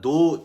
2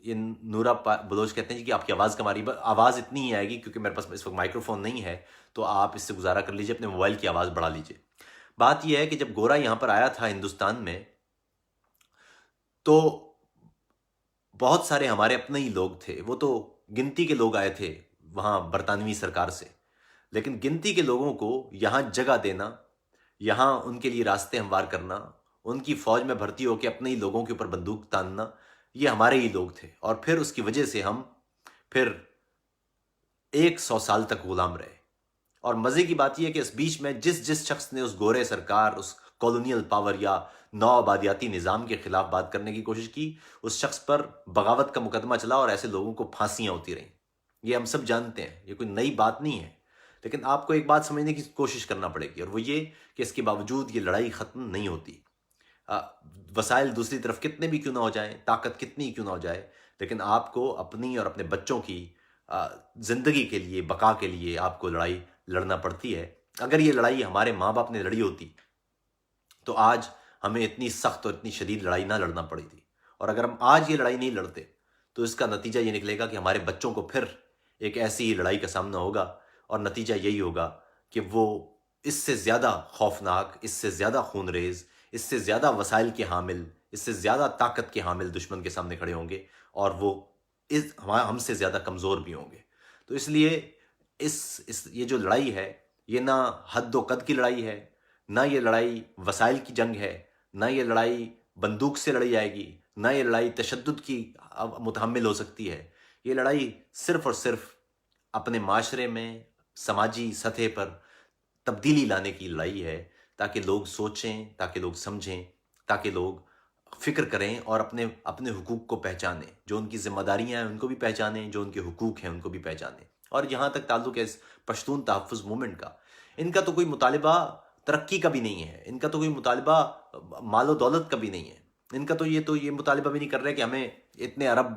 یہ نورا بلوچ کہتے ہیں جی کہ آپ کی آواز کم آ رہی ہے. آواز اتنی ہی آئے گی کیونکہ میرے پاس اس وقت مائکرو فون نہیں ہے, تو آپ اس سے گزارا کر لیجئے, اپنے موبائل کی آواز بڑھا لیجئے. بات یہ ہے کہ جب گورا یہاں پر آیا تھا ہندوستان میں, تو بہت سارے ہمارے اپنے ہی لوگ تھے. وہ تو گنتی کے لوگ آئے تھے وہاں برطانوی سرکار سے, لیکن گنتی کے لوگوں کو یہاں جگہ دینا, یہاں ان کے لیے راستے ہموار کرنا, ان کی فوج میں بھرتی ہو کے اپنے ہی لوگوں کے اوپر بندوق تاننا, یہ ہمارے ہی لوگ تھے. اور پھر اس کی وجہ سے ہم پھر 100 سال تک غلام رہے. اور مزے کی بات یہ ہے کہ اس بیچ میں جس شخص نے اس گورے سرکار, اس کالونیل پاور یا نو آبادیاتی نظام کے خلاف بات کرنے کی کوشش کی, اس شخص پر بغاوت کا مقدمہ چلا اور ایسے لوگوں کو پھانسیاں ہوتی رہیں. یہ ہم سب جانتے ہیں, یہ کوئی نئی بات نہیں ہے. لیکن آپ کو ایک بات سمجھنے کی کوشش کرنا پڑے گی, اور وہ یہ کہ اس کے باوجود یہ لڑائی ختم نہیں ہوتی. وسائل دوسری طرف کتنے بھی کیوں نہ ہو جائیں, طاقت کتنی کیوں نہ ہو جائے, لیکن آپ کو اپنی اور اپنے بچوں کی زندگی کے لیے, بقا کے لیے آپ کو لڑائی لڑنا پڑتی ہے. اگر یہ لڑائی ہمارے ماں باپ نے لڑی ہوتی تو آج ہمیں اتنی سخت اور اتنی شدید لڑائی نہ لڑنا پڑی تھی. اور اگر ہم آج یہ لڑائی نہیں لڑتے تو اس کا نتیجہ یہ نکلے گا کہ ہمارے بچوں کو پھر ایک ایسی ہی لڑائی کا سامنا ہوگا, اور نتیجہ یہی ہوگا کہ وہ اس سے زیادہ خوفناک, اس سے زیادہ خون ریز, اس سے زیادہ وسائل کے حامل, اس سے زیادہ طاقت کے حامل دشمن کے سامنے کھڑے ہوں گے, اور وہ ہم سے زیادہ کمزور بھی ہوں گے. تو اس لیے یہ جو لڑائی ہے, یہ نہ حد و قد کی لڑائی ہے, نہ یہ لڑائی وسائل کی جنگ ہے, نہ یہ لڑائی بندوق سے لڑی جائے گی, نہ یہ لڑائی تشدد کی متحمل ہو سکتی ہے. یہ لڑائی صرف اور صرف اپنے معاشرے میں سماجی سطح پر تبدیلی لانے کی لڑائی ہے, تاکہ لوگ سوچیں, تاکہ لوگ سمجھیں, تاکہ لوگ فکر کریں اور اپنے حقوق کو پہچانیں. جو ان کی ذمہ داریاں ہیں ان کو بھی پہچانیں, جو ان کے حقوق ہیں ان کو بھی پہچانیں. اور جہاں تک تعلق ہے اس پشتون تحفظ موومنٹ کا, ان کا تو کوئی مطالبہ ترقی کا بھی نہیں ہے, ان کا تو کوئی مطالبہ مال و دولت کا بھی نہیں ہے. ان کا تو یہ مطالبہ بھی نہیں کر رہے کہ ہمیں اتنے ارب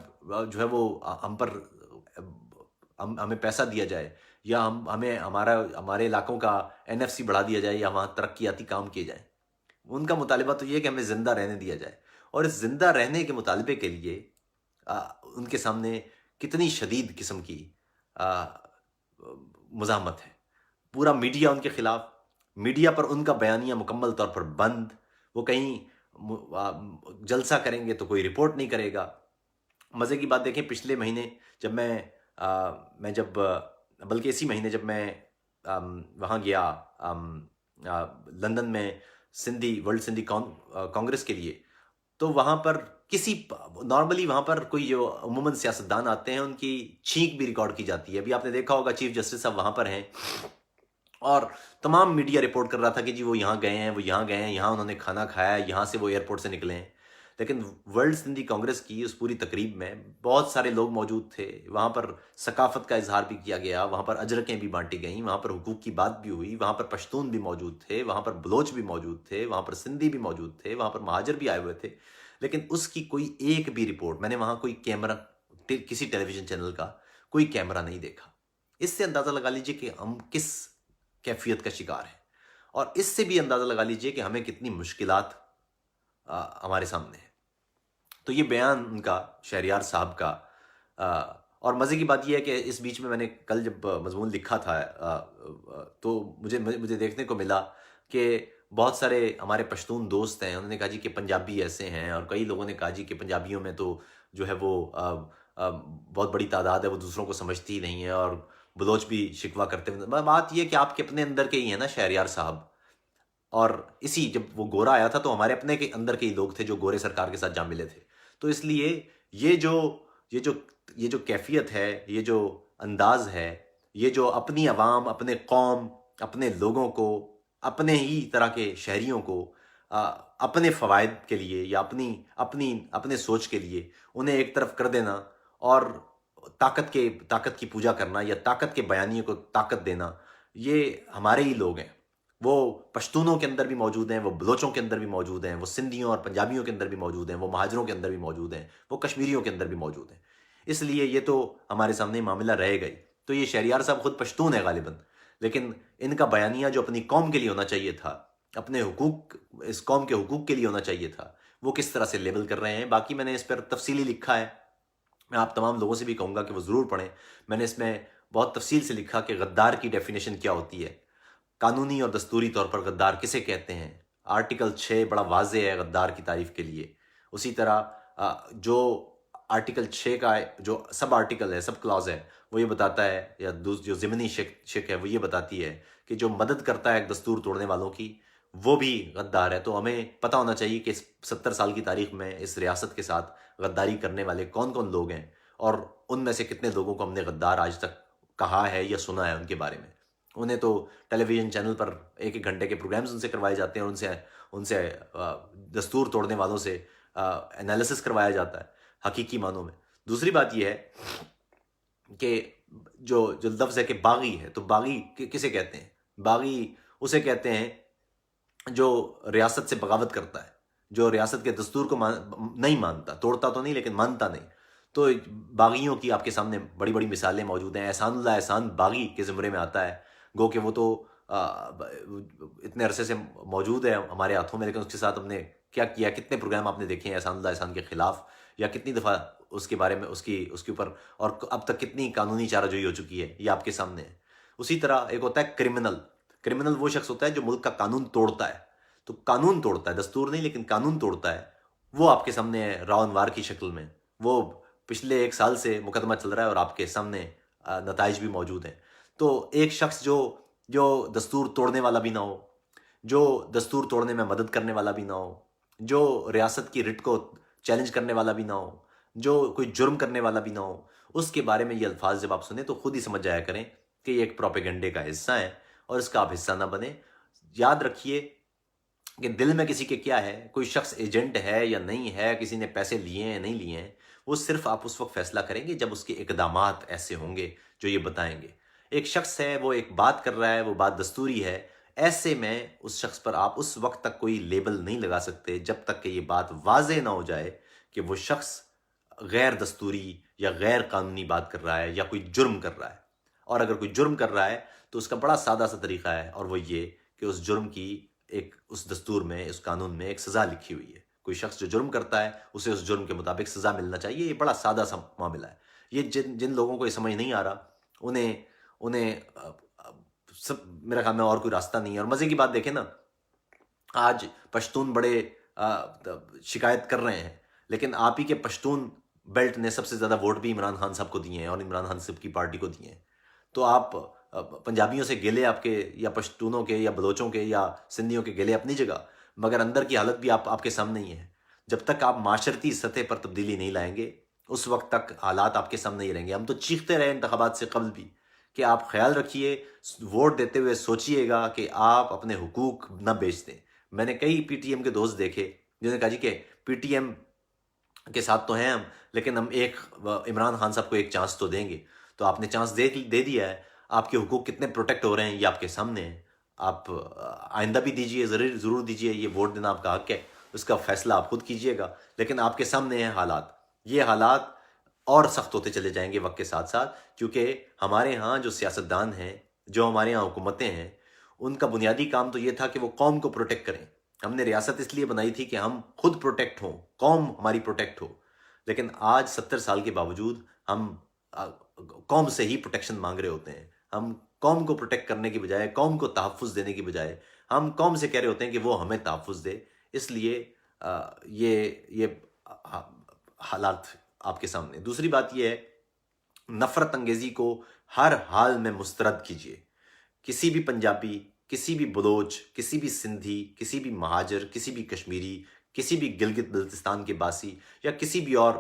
جو ہے وہ ہمیں پیسہ دیا جائے, یا ہمیں ہمارے علاقوں کا NFC بڑھا دیا جائے, یا وہاں ترقیاتی کام کیے جائیں. ان کا مطالبہ تو یہ ہے کہ ہمیں زندہ رہنے دیا جائے. اور اس زندہ رہنے کے مطالبے کے لیے ان کے سامنے کتنی شدید قسم کی مزاحمت ہے. پورا میڈیا ان کے خلاف, میڈیا پر ان کا بیانیہ مکمل طور پر بند. وہ کہیں جلسہ کریں گے تو کوئی رپورٹ نہیں کرے گا. مزے کی بات دیکھیں, پچھلے مہینے جب میں جب بلکہ اسی مہینے جب میں وہاں گیا لندن میں ورلڈ سندھی کانگریس کے لیے, تو وہاں پر نارملی وہاں پر کوئی جو عموماً سیاستدان آتے ہیں ان کی چھینک بھی ریکارڈ کی جاتی ہے. ابھی آپ نے دیکھا ہوگا چیف جسٹس صاحب وہاں پر ہیں, اور تمام میڈیا رپورٹ کر رہا تھا کہ جی وہ یہاں گئے ہیں, یہاں انہوں نے کھانا کھایا, یہاں سے وہ ایئرپورٹ سے نکلے ہیں. لیکن ورلڈ سندھی کانگریس کی اس پوری تقریب میں بہت سارے لوگ موجود تھے. وہاں پر ثقافت کا اظہار بھی کیا گیا, وہاں پر اجرکیں بھی بانٹی گئیں, وہاں پر حقوق کی بات بھی ہوئی, وہاں پر پشتون بھی موجود تھے, وہاں پر بلوچ بھی موجود تھے, وہاں پر سندھی بھی موجود تھے, وہاں پر مہاجر بھی آئے ہوئے تھے. لیکن اس کی کوئی ایک بھی رپورٹ, میں نے وہاں کوئی کیمرہ, کسی ٹیلی ویژن چینل کا کوئی کیمرہ نہیں دیکھا. اس سے اندازہ لگا لیجئے کہ ہم کس کیفیت کا شکار ہے, اور اس سے بھی اندازہ لگا لیجئے کہ ہمیں کتنی مشکلات ہمارے سامنے ہیں. تو یہ بیان ان کا, شہریار صاحب کا. اور مزے کی بات یہ ہے کہ اس بیچ میں نے کل جب مضمون لکھا تھا تو مجھے دیکھنے کو ملا کہ بہت سارے ہمارے پشتون دوست ہیں, انہوں نے کہا جی کہ پنجابی ایسے ہیں, اور کئی لوگوں نے کہا جی کہ پنجابیوں میں تو جو ہے وہ بہت بڑی تعداد ہے, وہ دوسروں کو سمجھتی ہی نہیں ہے, اور بلوچ بھی شکوہ کرتے ہیں. بات یہ کہ آپ کے اپنے اندر کے ہی ہیں نا شہریار صاحب, اور جب وہ گورا آیا تھا تو ہمارے اپنے کے اندر کے ہی لوگ تھے جو گورے سرکار کے ساتھ جا ملے تھے. تو اس لیے یہ جو کیفیت ہے, یہ جو انداز ہے, یہ جو اپنی عوام, اپنے قوم, اپنے لوگوں کو, اپنے ہی طرح کے شہریوں کو اپنے فوائد کے لیے یا اپنے سوچ کے لیے انہیں ایک طرف کر دینا, اور طاقت کی پوجا کرنا, یا طاقت کے بیانیے کو طاقت دینا, یہ ہمارے ہی لوگ ہیں. وہ پشتونوں کے اندر بھی موجود ہیں, وہ بلوچوں کے اندر بھی موجود ہیں, وہ سندھیوں اور پنجابیوں کے اندر بھی موجود ہیں, وہ مہاجروں کے اندر بھی موجود ہیں, وہ کشمیریوں کے اندر بھی موجود ہیں. اس لیے یہ تو ہمارے سامنے معاملہ رہے گئی. تو یہ شہریار صاحب خود پشتون ہے غالباً, لیکن ان کا بیانیہ جو اپنی قوم کے لیے ہونا چاہیے تھا, اپنے حقوق, اس قوم کے حقوق کے لیے ہونا چاہیے تھا, وہ کس طرح سے لیبل کر رہے ہیں. باقی میں نے اس پر تفصیلی لکھا ہے, میں آپ تمام لوگوں سے بھی کہوں گا کہ وہ ضرور پڑھیں. میں نے اس میں بہت تفصیل سے لکھا کہ غدار کی ڈیفینیشن کیا ہوتی ہے، قانونی اور دستوری طور پر غدار کسے کہتے ہیں. آرٹیکل 6 بڑا واضح ہے غدار کی تعریف کے لیے. اسی طرح جو آرٹیکل 6 کا جو سب آرٹیکل ہے، سب کلاز ہے، وہ یہ بتاتا ہے، یا جو ضمنی شک ہے وہ یہ بتاتی ہے کہ جو مدد کرتا ہے دستور توڑنے والوں کی وہ بھی غدار ہے. تو ہمیں پتہ ہونا چاہیے کہ 70 سال کی تاریخ میں اس ریاست کے ساتھ غداری کرنے والے کون کون لوگ ہیں، اور ان میں سے کتنے لوگوں کو ہم نے غدار آج تک کہا ہے یا سنا ہے ان کے بارے میں. انہیں تو ٹیلی ویژن چینل پر 1 گھنٹے کے پروگرامز ان سے کروائے جاتے ہیں، اور ان سے دستور توڑنے والوں سے انالیسس کروایا جاتا ہے حقیقی معنوں میں. دوسری بات یہ ہے کہ جو لفظ ہے کہ باغی ہے، تو باغی کسے کہتے ہیں؟ باغی اسے کہتے ہیں جو ریاست سے بغاوت کرتا ہے، جو ریاست کے دستور کو نہیں مانتا، توڑتا تو نہیں لیکن مانتا نہیں. تو باغیوں کی آپ کے سامنے بڑی بڑی مثالیں موجود ہیں. احسان اللہ احسان باغی کے زمرے میں آتا ہے، گو کہ وہ تو اتنے عرصے سے موجود ہے ہمارے ہاتھوں میں، لیکن اس کے ساتھ ہم نے کیا کیا، کتنے پروگرام آپ نے دیکھے ہیں احسان اللہ احسان کے خلاف، یا کتنی دفعہ اس کے بارے میں اس کے اوپر، اور اب تک کتنی قانونی چارہ جوئی ہو چکی ہے، یہ آپ کے سامنے ہے. اسی طرح ایک ہوتا ہے کرمنل. کرمنل وہ شخص ہوتا ہے جو ملک کا قانون توڑتا ہے. تو قانون توڑتا ہے، دستور نہیں لیکن قانون توڑتا ہے. وہ آپ کے سامنے ہے راون وار کی شکل میں. وہ پچھلے 1 سال سے مقدمہ چل رہا ہے اور آپ کے سامنے نتائج بھی موجود ہیں. تو ایک شخص جو دستور توڑنے والا بھی نہ ہو، جو دستور توڑنے میں مدد کرنے والا بھی نہ ہو، جو ریاست کی رٹ کو چیلنج کرنے والا بھی نہ ہو، جو کوئی جرم کرنے والا بھی نہ ہو، اس کے بارے میں یہ الفاظ جب آپ سنیں تو خود ہی سمجھ جایا کریں کہ یہ ایک پروپیگنڈے کا حصہ ہے، اور اس کا آپ حصہ نہ بنیں. یاد رکھیے کہ دل میں کسی کے کیا ہے، کوئی شخص ایجنٹ ہے یا نہیں ہے، کسی نے پیسے لیے ہیں نہیں لیے ہیں، وہ صرف آپ اس وقت فیصلہ کریں گے جب اس کے اقدامات ایسے ہوں گے جو یہ بتائیں گے. ایک شخص ہے، وہ ایک بات کر رہا ہے، وہ بات دستوری ہے، ایسے میں اس شخص پر آپ اس وقت تک کوئی لیبل نہیں لگا سکتے جب تک کہ یہ بات واضح نہ ہو جائے کہ وہ شخص غیر دستوری یا غیر قانونی بات کر رہا ہے یا کوئی جرم کر رہا ہے. اور اگر کوئی جرم کر رہا ہے تو اس کا بڑا سادہ سا طریقہ ہے، اور وہ یہ کہ اس جرم کی اس دستور میں، اس قانون میں ایک سزا لکھی ہوئی ہے. کوئی شخص جو جرم کرتا ہے اسے اس جرم کے مطابق سزا ملنا چاہیے. یہ بڑا سادہ سا معاملہ ہے. یہ جن لوگوں کو یہ سمجھ نہیں آ رہا، انہیں میرا خیال میں اور کوئی راستہ نہیں ہے. اور مزے کی بات دیکھیں نا، آج پشتون بڑے شکایت کر رہے ہیں، لیکن آپ ہی کے پشتون بیلٹ نے سب سے زیادہ ووٹ بھی عمران خان صاحب کو دیے ہیں اور عمران خان صاحب کی پارٹی کو دیے ہیں. تو آپ پنجابیوں سے گلے آپ کے، یا پشتونوں کے یا بلوچوں کے یا سندھیوں کے گلے اپنی جگہ، مگر اندر کی حالت بھی آپ کے سامنے ہی ہے. جب تک آپ معاشرتی سطح پر تبدیلی نہیں لائیں گے اس وقت تک حالات آپ کے سامنے ہی رہیں گے. ہم تو چیختے رہے انتخابات سے قبل بھی کہ آپ خیال رکھیے، ووٹ دیتے ہوئے سوچئے گا کہ آپ اپنے حقوق نہ بیچ دیں. میں نے کئی پی ٹی ایم کے دوست دیکھے جنہوں نے کہا جی کہ پی ٹی ایم کے ساتھ تو ہیں ہم، لیکن ہم عمران خان صاحب کو ایک چانس تو دیں گے. تو آپ نے چانس دے دیا ہے. آپ کے حقوق کتنے پروٹیکٹ ہو رہے ہیں یہ آپ کے سامنے ہیں. آپ آئندہ بھی دیجئے، ضرور دیجئے. یہ ووٹ دینا آپ کا حق ہے، اس کا فیصلہ آپ خود کیجئے گا. لیکن آپ کے سامنے ہیں حالات. یہ حالات اور سخت ہوتے چلے جائیں گے وقت کے ساتھ ساتھ، کیونکہ ہمارے ہاں جو سیاستدان ہیں، جو ہمارے ہاں حکومتیں ہیں، ان کا بنیادی کام تو یہ تھا کہ وہ قوم کو پروٹیکٹ کریں. ہم نے ریاست اس لیے بنائی تھی کہ ہم خود پروٹیکٹ ہوں، قوم ہماری پروٹیکٹ ہو. لیکن آج 70 سال کے باوجود ہم قوم سے ہی پروٹیکشن مانگ رہے ہوتے ہیں. ہم قوم کو پروٹیکٹ کرنے کی بجائے، قوم کو تحفظ دینے کی بجائے، ہم قوم سے کہہ رہے ہوتے ہیں کہ وہ ہمیں تحفظ دے. اس لیے یہ حالات آپ کے سامنے. دوسری بات یہ ہے، نفرت انگیزی کو ہر حال میں مسترد کیجیے. کسی بھی پنجابی، کسی بھی بلوچ، کسی بھی سندھی، کسی بھی مہاجر، کسی بھی کشمیری، کسی بھی گلگت بلتستان کے باسی، یا کسی بھی اور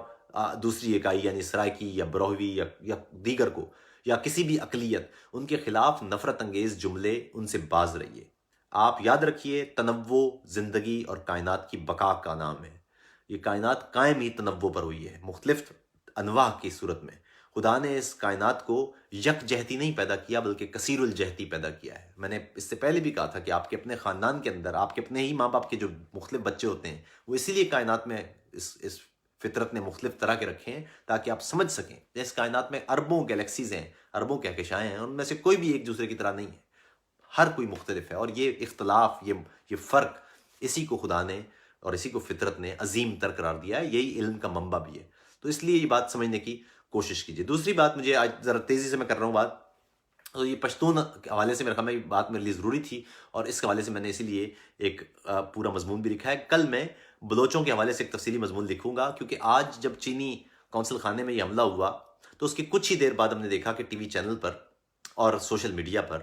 دوسری اکائی یعنی سرائکی یا بروہوی یا دیگر کو، یا کسی بھی اقلیت، ان کے خلاف نفرت انگیز جملے ان سے باز رہیے. آپ یاد رکھیے، تنوع زندگی اور کائنات کی بقا کا نام ہے. یہ کائنات قائم ہی تنوع پر ہوئی ہے، مختلف انواع کی صورت میں. خدا نے اس کائنات کو یک جہتی نہیں پیدا کیا بلکہ کثیر الجہتی پیدا کیا ہے. میں نے اس سے پہلے بھی کہا تھا کہ آپ کے اپنے خاندان کے اندر، آپ کے اپنے ہی ماں باپ کے جو مختلف بچے ہوتے ہیں، وہ اسی لیے کائنات میں اس فطرت نے مختلف طرح کے رکھے ہیں تاکہ آپ سمجھ سکیں. اس کائنات میں اربوں گیلیکسیز ہیں، اربوں کہکشائیں ہیں، ان میں سے کوئی بھی ایک دوسرے کی طرح نہیں ہے. ہر کوئی مختلف ہے، اور یہ اختلاف، یہ فرق، اسی کو خدا نے اور اسی کو فطرت نے عظیم تر قرار دیا ہے. یہی علم کا منبع بھی ہے. تو اس لیے یہ بات سمجھنے کی کوشش کیجیے. دوسری بات مجھے آج ذرا تیزی سے میں کر رہا ہوں بات، تو یہ پشتون کے حوالے سے میرا خیال ہے یہ بات میرے لیے ضروری تھی، اور اس حوالے سے میں نے اسی لیے ایک پورا مضمون بھی لکھا ہے. کل میں بلوچوں کے حوالے سے ایک تفصیلی مضمون لکھوں گا، کیونکہ آج جب چینی کونسل خانے میں یہ حملہ ہوا تو اس کے کچھ ہی دیر بعد ہم نے دیکھا کہ ٹی وی چینل پر اور سوشل میڈیا پر،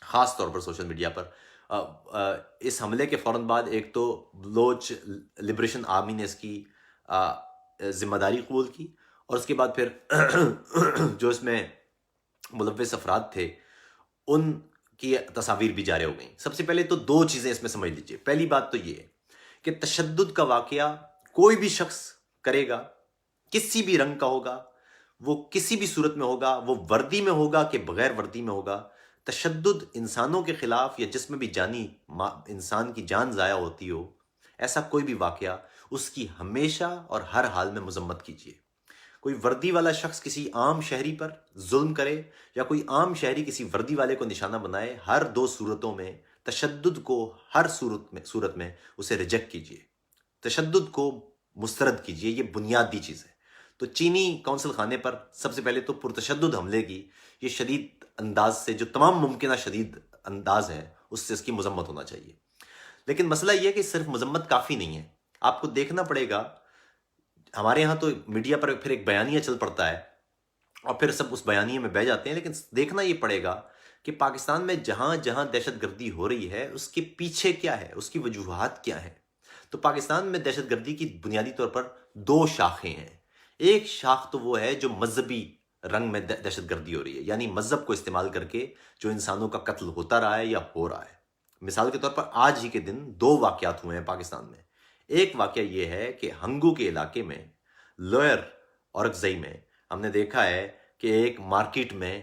خاص طور پر سوشل میڈیا پر، اس حملے کے فوراً بعد ایک تو بلوچ لبریشن آرمی نے اس کی ذمہ داری قبول کی، اور اس کے بعد پھر جو اس میں ملوث افراد تھے ان کی تصاویر بھی جاری ہو گئیں. سب سے پہلے تو دو چیزیں اس میں سمجھ لیجئے. پہلی بات تو یہ ہے کہ تشدد کا واقعہ کوئی بھی شخص کرے گا، کسی بھی رنگ کا ہوگا، وہ کسی بھی صورت میں ہوگا، وہ وردی میں ہوگا کہ بغیر وردی میں ہوگا، تشدد انسانوں کے خلاف یا جس میں بھی انسان کی جان ضائع ہوتی ہو، ایسا کوئی بھی واقعہ، اس کی ہمیشہ اور ہر حال میں مذمت کیجیے. کوئی وردی والا شخص کسی عام شہری پر ظلم کرے یا کوئی عام شہری کسی وردی والے کو نشانہ بنائے، ہر دو صورتوں میں تشدد کو ہر صورت میں اسے ریجیکٹ کیجیے، تشدد کو مسترد کیجیے. یہ بنیادی چیز ہے. تو چینی کونسل خانے پر سب سے پہلے تو پرتشدد حملے کی یہ شدید انداز سے، جو تمام ممکنہ شدید انداز ہے، اس سے اس کی مذمت ہونا چاہیے. لیکن مسئلہ یہ ہے کہ صرف مذمت کافی نہیں ہے، آپ کو دیکھنا پڑے گا. ہمارے ہاں تو میڈیا پر پھر ایک بیانیہ چل پڑتا ہے اور پھر سب اس بیانیے میں بہہ جاتے ہیں، لیکن دیکھنا یہ پڑے گا کہ پاکستان میں جہاں جہاں دہشت گردی ہو رہی ہے اس کے پیچھے کیا ہے، اس کی وجوہات کیا ہیں. تو پاکستان میں دہشت گردی کی بنیادی طور پر دو شاخیں ہیں. ایک شاخ تو وہ ہے جو مذہبی رنگ میں دہشت گردی ہو رہی ہے، یعنی مذہب کو استعمال کر کے جو انسانوں کا قتل ہوتا رہا ہے یا ہو رہا ہے. مثال کے طور پر آج ہی کے دن دو واقعات ہوئے ہیں پاکستان میں. ایک واقعہ یہ ہے کہ ہنگو کے علاقے میں لوئر اورکزئی میں ہم نے دیکھا ہے کہ ایک مارکیٹ میں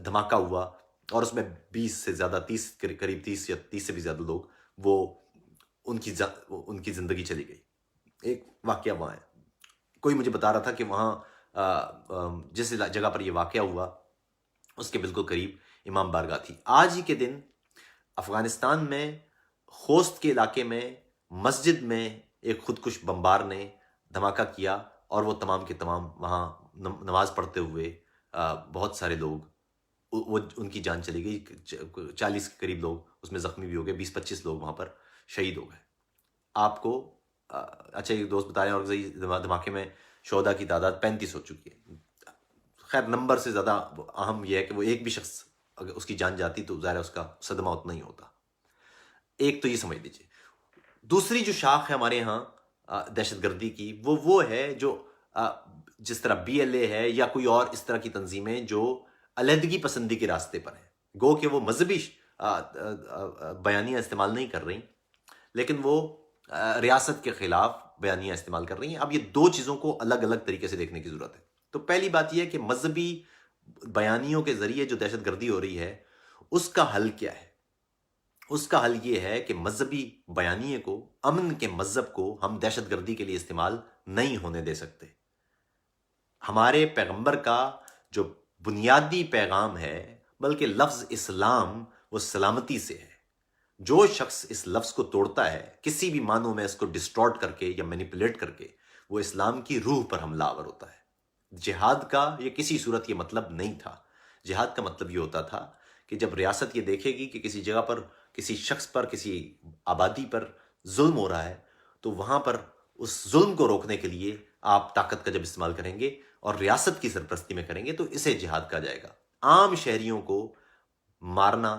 دھماکہ ہوا اور اس میں 20 سے زیادہ، قریب 30 یا 30 سے بھی زیادہ لوگ، وہ ان کی زندگی چلی گئی. ایک واقعہ وہاں ہے. کوئی مجھے بتا رہا تھا کہ وہاں جس جگہ پر یہ واقعہ ہوا اس کے بالکل قریب امام بارگاہ تھی. آج ہی کے دن افغانستان میں خوست کے علاقے میں مسجد میں ایک خودکش بمبار نے دھماکہ کیا اور وہ تمام کے تمام وہاں نماز پڑھتے ہوئے بہت سارے لوگ، وہ ان کی جان چلی گئی. 40 کے قریب لوگ اس میں زخمی بھی ہو گئے، 20-25 لوگ وہاں پر شہید ہو گئے. آپ کو اچھا ایک دوست بتا رہے ہیں اور دھماکے میں شہداء کی تعداد 35 ہو چکی ہے. خیر نمبر سے زیادہ اہم یہ ہے کہ وہ ایک بھی شخص اگر اس کی جان جاتی تو ظاہر ہے اس کا صدمہ اتنا ہی ہوتا. ایک تو یہ سمجھ لیجیے. دوسری جو شاخ ہے ہمارے ہاں دہشت گردی کی، وہ ہے جو جس طرح BLA ہے یا کوئی اور اس طرح کی تنظیمیں جو علیحدگی پسندی کے راستے پر ہیں. گو کہ وہ مذہبی بیانیہ استعمال نہیں کر رہی، لیکن وہ ریاست کے خلاف بیانیہ استعمال کر رہی ہیں. اب یہ دو چیزوں کو الگ الگ طریقے سے دیکھنے کی ضرورت ہے. تو پہلی بات یہ ہے کہ مذہبی بیانیوں کے ذریعے جو دہشت گردی ہو رہی ہے اس کا حل کیا ہے. اس کا حل یہ ہے کہ مذہبی بیانیے کو، امن کے مذہب کو ہم دہشت گردی کے لیے استعمال نہیں ہونے دے سکتے. ہمارے پیغمبر کا جو بنیادی پیغام ہے، بلکہ لفظ اسلام وہ سلامتی سے ہے. جو شخص اس لفظ کو توڑتا ہے کسی بھی معنوں میں اس کو ڈسٹارٹ کر کے یا مینیپولیٹ کر کے، وہ اسلام کی روح پر حملہ آور ہوتا ہے. جہاد کا یہ کسی صورت یہ مطلب نہیں تھا. جہاد کا مطلب یہ ہوتا تھا کہ جب ریاست یہ دیکھے گی کہ کسی جگہ پر، کسی شخص پر، کسی آبادی پر ظلم ہو رہا ہے، تو وہاں پر اس ظلم کو روکنے کے لیے آپ طاقت کا جب استعمال کریں گے اور ریاست کی سرپرستی میں کریں گے تو اسے جہاد کہا جائے گا. عام شہریوں کو مارنا،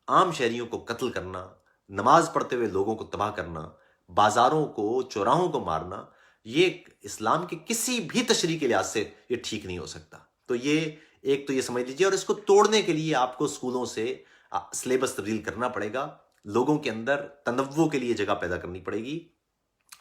عام شہریوں کو قتل کرنا، نماز پڑھتے ہوئے لوگوں کو تباہ کرنا، بازاروں کو، چوراہوں کو مارنا، یہ اسلام کے کسی بھی تشریح کے لحاظ سے یہ ٹھیک نہیں ہو سکتا. تو یہ ایک تو یہ سمجھ لیجیے. اور اس کو توڑنے کے لیے آپ کو اسکولوں سے سلیبس تبدیل کرنا پڑے گا. لوگوں کے اندر تنوع کے لیے جگہ پیدا کرنی پڑے گی.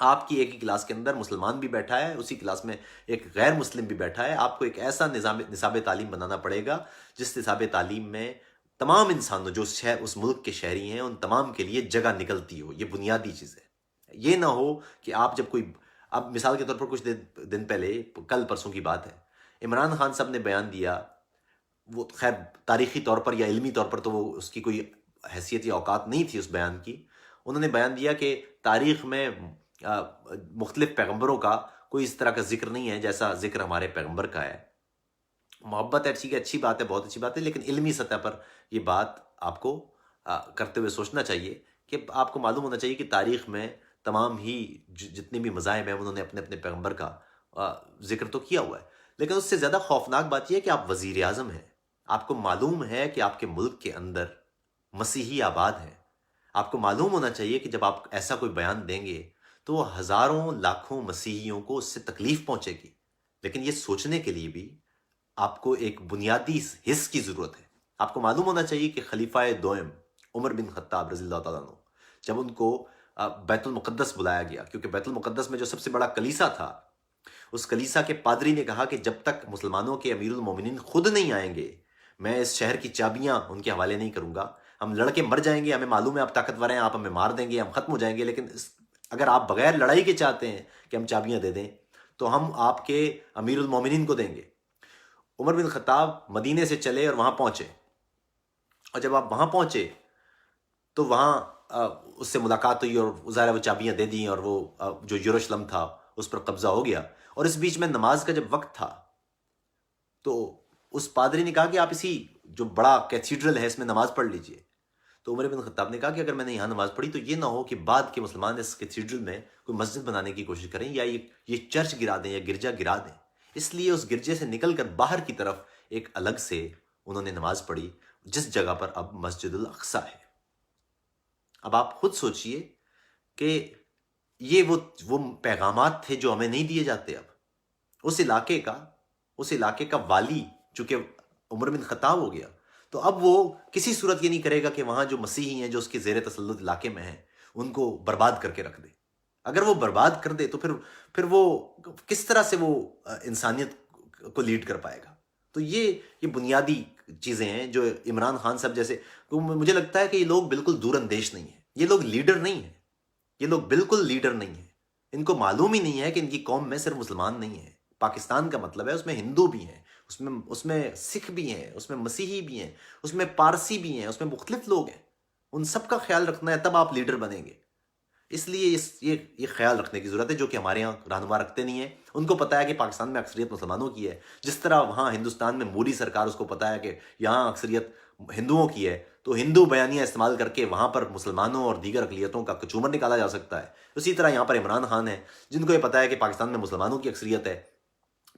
آپ کی ایک ہی کلاس کے اندر مسلمان بھی بیٹھا ہے، اسی کلاس میں ایک غیر مسلم بھی بیٹھا ہے. آپ کو ایک ایسا نصاب تعلیم بنانا پڑے گا جس نصاب تعلیم میں تمام انسانوں جو اس ملک کے شہری ہیں ان تمام کے لیے جگہ نکلتی ہو. یہ بنیادی چیز ہے. یہ نہ ہو کہ آپ جب کوئی، اب مثال کے طور پر کچھ دن پہلے، کل پرسوں کی بات ہے، عمران خان صاحب نے بیان دیا. وہ خیر تاریخی طور پر یا علمی طور پر تو وہ اس کی کوئی حیثیت یا اوقات نہیں تھی اس بیان کی. انہوں نے بیان دیا کہ تاریخ میں مختلف پیغمبروں کا کوئی اس طرح کا ذکر نہیں ہے جیسا ذکر ہمارے پیغمبر کا ہے. محبت ہے ٹھیک ہے، اچھی بات ہے، بہت اچھی بات ہے، لیکن علمی سطح پر یہ بات آپ کو کرتے ہوئے سوچنا چاہیے کہ آپ کو معلوم ہونا چاہیے کہ تاریخ میں تمام ہی جتنے بھی مذاہب ہیں انہوں نے اپنے اپنے پیغمبر کا ذکر تو کیا ہوا ہے. لیکن اس سے زیادہ خوفناک بات یہ ہے کہ آپ وزیر اعظم ہیں، آپ کو معلوم ہے کہ آپ کے ملک کے اندر مسیحی آباد ہیں. آپ کو معلوم ہونا چاہیے کہ جب آپ ایسا کوئی بیان دیں گے تو وہ ہزاروں لاکھوں مسیحیوں کو اس سے تکلیف پہنچے گی. لیکن یہ سوچنے کے لیے بھی آپ کو ایک بنیادی حس کی ضرورت ہے. آپ کو معلوم ہونا چاہیے کہ خلیفہ دوم عمر بن خطاب رضی اللہ تعالیٰ عنہ جب ان کو بیت المقدس بلایا گیا، کیونکہ بیت المقدس میں جو سب سے بڑا کلیسا تھا، اس کلیسا کے پادری نے کہا کہ جب تک مسلمانوں کے امیر المومنین خود نہیں آئیں گے میں اس شہر کی چابیاں ان کے حوالے نہیں کروں گا. ہم لڑ کے مر جائیں گے، ہمیں معلوم ہے آپ طاقتور ہیں، آپ ہمیں مار دیں گے، ہم ختم ہو جائیں گے، لیکن اگر آپ بغیر لڑائی کے چاہتے ہیں کہ ہم چابیاں دے دیں تو ہم آپ کے امیر المومنین کو دیں گے. عمر بن خطاب مدینے سے چلے اور وہاں پہنچے، اور جب آپ وہاں پہنچے تو وہاں اس سے ملاقات ہوئی اور ظاہر وہ چابیاں دے دیں اور وہ جو یروشلم تھا اس پر قبضہ ہو گیا. اور اس بیچ میں نماز کا جب وقت تھا تو اس پادری نے کہا کہ آپ اسی جو بڑا کیتھیڈرل ہے اس میں نماز پڑھ لیجئے. تو عمر بن خطاب نے کہا کہ اگر میں نے یہاں نماز پڑھی تو یہ نہ ہو کہ بعد کے مسلمان اس کیتھیڈرل میں کوئی مسجد بنانے کی کوشش کریں یا یہ چرچ گرا دیں یا گرجا گرا دیں. اس لیے اس گرجے سے نکل کر باہر کی طرف ایک الگ سے انہوں نے نماز پڑھی جس جگہ پر اب مسجد الاقصیٰ ہے. اب آپ خود سوچئے کہ یہ وہ پیغامات تھے جو ہمیں نہیں دیے جاتے. اب اس علاقے کا والی چونکہ عمر بن خطاب ہو گیا تو اب وہ کسی صورت یہ نہیں کرے گا کہ وہاں جو مسیحی ہیں جو اس کے زیر تسلط علاقے میں ہیں ان کو برباد کر کے رکھ دے. اگر وہ برباد کر دے تو پھر وہ کس طرح سے وہ انسانیت کو لیڈ کر پائے گا. تو یہ بنیادی چیزیں ہیں جو عمران خان صاحب جیسے، مجھے لگتا ہے کہ یہ لوگ بالکل دور اندیش نہیں ہیں، یہ لوگ لیڈر نہیں ہیں، یہ لوگ بالکل لیڈر نہیں ہیں. ان کو معلوم ہی نہیں ہے کہ ان کی قوم میں صرف مسلمان نہیں ہیں. پاکستان کا مطلب ہے اس میں ہندو بھی ہیں، اس میں سکھ بھی ہیں، اس میں مسیحی بھی ہیں، اس میں پارسی بھی ہیں، اس میں مختلف لوگ ہیں. ان سب کا خیال رکھنا ہے تب آپ لیڈر بنیں گے. اس لیے یہ خیال رکھنے کی ضرورت ہے جو کہ ہمارے یہاں رہنما رکھتے نہیں ہیں. ان کو پتہ ہے کہ پاکستان میں اکثریت مسلمانوں کی ہے، جس طرح وہاں ہندوستان میں مودی سرکار اس کو پتہ ہے کہ یہاں اکثریت ہندوؤں کی ہے، تو ہندو بیانیہ استعمال کر کے وہاں پر مسلمانوں اور دیگر اقلیتوں کا کچومر نکالا جا سکتا ہے. اسی طرح یہاں پر عمران خان ہیں جن کو یہ پتہ ہے کہ پاکستان میں مسلمانوں کی اکثریت ہے،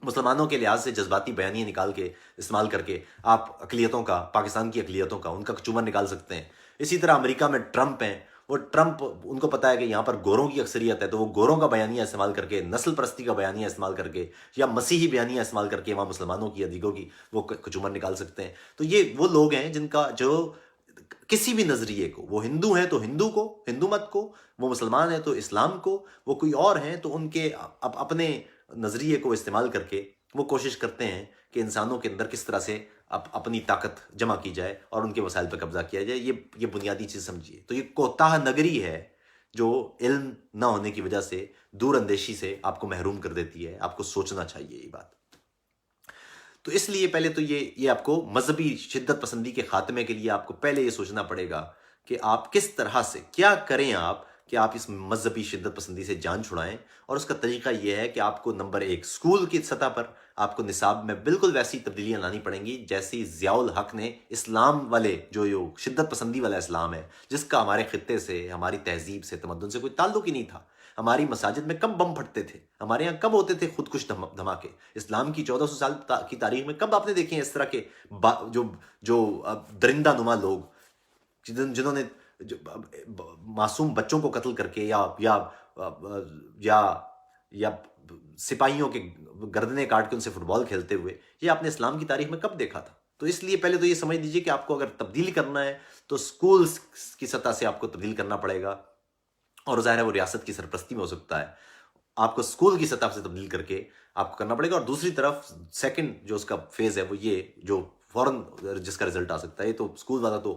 مسلمانوں کے لحاظ سے جذباتی بیانیہ نکال کے استعمال کر کے آپ اقلیتوں کا، پاکستان کی اقلیتوں کا، ان کا کچومر نکال سکتے ہیں. اسی طرح امریکہ میں ٹرمپ ہیں، وہ ٹرمپ ان کو پتہ ہے کہ یہاں پر گوروں کی اکثریت ہے تو وہ گوروں کا بیانیہ استعمال کر کے، نسل پرستی کا بیانیہ استعمال کر کے یا مسیحی بیانیہ استعمال کر کے وہاں مسلمانوں کی یا دیگروں کی وہ کچومر نکال سکتے ہیں. تو یہ وہ لوگ ہیں جن کا جو کسی بھی نظریے کو، وہ ہندو ہیں تو ہندو کو، ہندو مت کو، وہ مسلمان ہیں تو اسلام کو، وہ کوئی اور ہیں تو ان کے اپنے نظریے کو استعمال کر کے وہ کوشش کرتے ہیں کہ انسانوں کے اندر کس طرح سے اپنی طاقت جمع کی جائے اور ان کے وسائل پر قبضہ کیا جائے. یہ بنیادی چیز سمجھیے. تو یہ کوتاہ نگری ہے جو علم نہ ہونے کی وجہ سے، دور اندیشی سے آپ کو محروم کر دیتی ہے. آپ کو سوچنا چاہیے یہ بات. تو اس لیے پہلے تو یہ آپ کو مذہبی شدت پسندی کے خاتمے کے لیے آپ کو پہلے یہ سوچنا پڑے گا کہ آپ کس طرح سے کیا کریں آپ کہ آپ اس مذہبی شدت پسندی سے جان چھڑائیں. اور اس کا طریقہ یہ ہے کہ آپ کو نمبر 1 اسکول کی سطح پر آپ کو نصاب میں بالکل ویسی تبدیلیاں لانی پڑیں گی جیسی ضیاء الحق نے اسلام والے جو شدت پسندی والا اسلام ہے جس کا ہمارے خطے سے، ہماری تہذیب سے، تمدن سے کوئی تعلق ہی نہیں تھا. ہماری مساجد میں کب بم پھٹتے تھے، ہمارے یہاں کب ہوتے تھے خودکش دھماکے. اسلام کی 1400 سال کی تاریخ میں کب آپ نے دیکھے ہیں اس طرح کے جو درندہ نما لوگ جنہوں نے معصوم بچوں کو قتل کر کے یا سپاہیوں کے گردنیں کاٹ کے ان سے فٹ بال کھیلتے ہوئے، یہ آپ نے اسلام کی تاریخ میں کب دیکھا تھا؟ تو اس لیے پہلے تو یہ سمجھ لیجیے کہ آپ کو اگر تبدیل کرنا ہے تو سکولز کی سطح سے آپ کو تبدیل کرنا پڑے گا، اور ظاہر ہے وہ ریاست کی سرپرستی میں ہو سکتا ہے. آپ کو سکول کی سطح سے تبدیل کر کے آپ کو کرنا پڑے گا. اور دوسری طرف سیکنڈ جو اس کا فیز ہے وہ یہ جو فوراً جس کا رزلٹ آ سکتا ہے، یہ تو سکول والا تو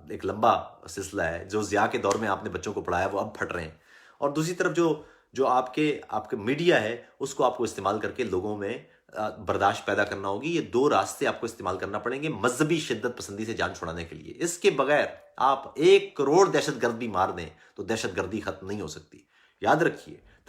ایک لمبا سلسلہ ہے. جو ضیاء کے دور میں آپ نے بچوں کو پڑھایا وہ اب پھٹ رہے ہیں. اور دوسری طرف جو آپ کے میڈیا ہے اس کو آپ کو استعمال کر کے لوگوں میں برداشت پیدا کرنا ہوگی. یہ 2 راستے آپ کو استعمال کرنا پڑیں گے مذہبی شدت پسندی سے جان چھڑانے کے لیے. اس کے بغیر آپ 1 کروڑ دہشت گرد بھی مار دیں تو دہشت گردی ختم نہیں ہو سکتی. یاد رکھیے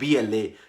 BLA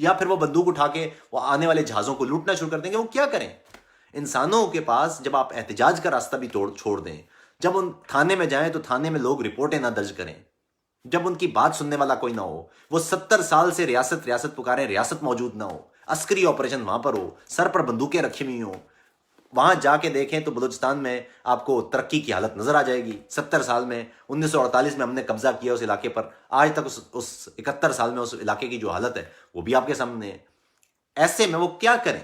یا پھر وہ بندوق اٹھا کے وہ آنے والے جہازوں کو لوٹنا شروع کر دیں گے. وہ کیا کریں؟ انسانوں کے پاس جب آپ احتجاج کا راستہ بھی چھوڑ دیں, جب ان تھانے میں جائیں تو تھانے میں لوگ رپورٹیں نہ درج کریں, جب ان کی بات سننے والا کوئی نہ ہو, وہ 70 سال سے ریاست ریاست پکاریں, ریاست موجود نہ ہو, عسکری آپریشن وہاں پر ہو, سر پر بندوقیں رکھی ہوئی ہوں, وہاں جا کے دیکھیں تو بلوچستان میں آپ کو ترقی کی حالت نظر آ جائے گی. 70 سال میں 1948 میں ہم نے قبضہ کیا اس علاقے پر, آج تک اس 71 سال میں اس علاقے کی جو حالت ہے وہ بھی آپ کے سامنے ہے. ایسے میں وہ کیا کریں؟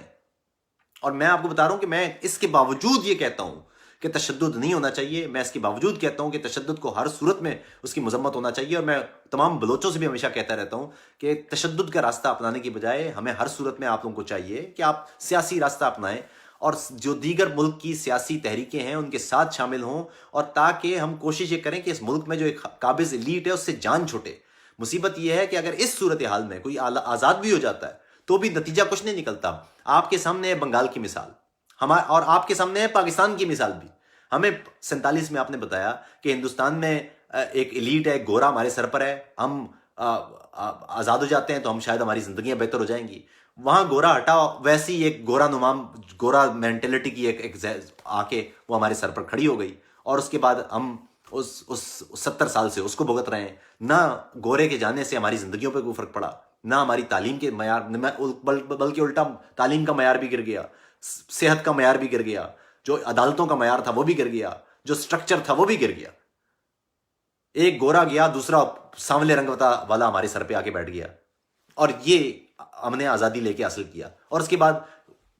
اور میں آپ کو بتا رہا ہوں کہ میں اس کے باوجود یہ کہتا ہوں کہ تشدد نہیں ہونا چاہیے. میں اس کے باوجود کہتا ہوں کہ تشدد کو ہر صورت میں اس کی مذمت ہونا چاہیے. اور میں تمام بلوچوں سے بھی ہمیشہ کہتا رہتا ہوں کہ تشدد کا راستہ اپنانے کی بجائے ہمیں ہر صورت میں آپ لوگوں کو چاہیے کہ آپ سیاسی راستہ اپنائیں اور جو دیگر ملک کی سیاسی تحریکیں ہیں ان کے ساتھ شامل ہوں, اور تاکہ ہم کوشش یہ کریں کہ اس ملک میں جو ایک قابض ایلیٹ ہے اس سے جان چھوٹے. مصیبت یہ ہے کہ اگر اس صورتحال میں کوئی آزاد بھی ہو جاتا ہے تو بھی نتیجہ کچھ نہیں نکلتا. آپ کے سامنے ہے بنگال کی مثال, اور آپ کے سامنے ہے پاکستان کی مثال بھی. ہمیں 47 میں آپ نے بتایا کہ ہندوستان میں ایک ایلیٹ ہے, ایک گورا ہمارے سر پر ہے, ہم آزاد ہو جاتے ہیں تو ہم شاید ہماری زندگیاں بہتر ہو جائیں گی. وہاں گورا ہٹا, ویسی ایک گورا نمام گورا مینٹلٹی کی ایک آ کے وہ ہمارے سر پر کھڑی ہو گئی, اور اس کے بعد ہم اس 70 سال سے اس کو بھگت رہے ہیں. نہ گورے کے جانے سے ہماری زندگیوں پہ کوئی فرق پڑا, نہ ہماری تعلیم کے معیار, بلکہ الٹا تعلیم کا معیار بھی گر گیا, صحت کا معیار بھی گر گیا, جو عدالتوں کا معیار تھا وہ بھی گر گیا, جو سٹرکچر تھا وہ بھی گر گیا. ایک گورا گیا, دوسرا سانولے رنگ والا ہمارے سر پہ آ کے بیٹھ گیا, اور یہ ہم نے آزادی لے کے حاصل کیا. اور اس کے بعد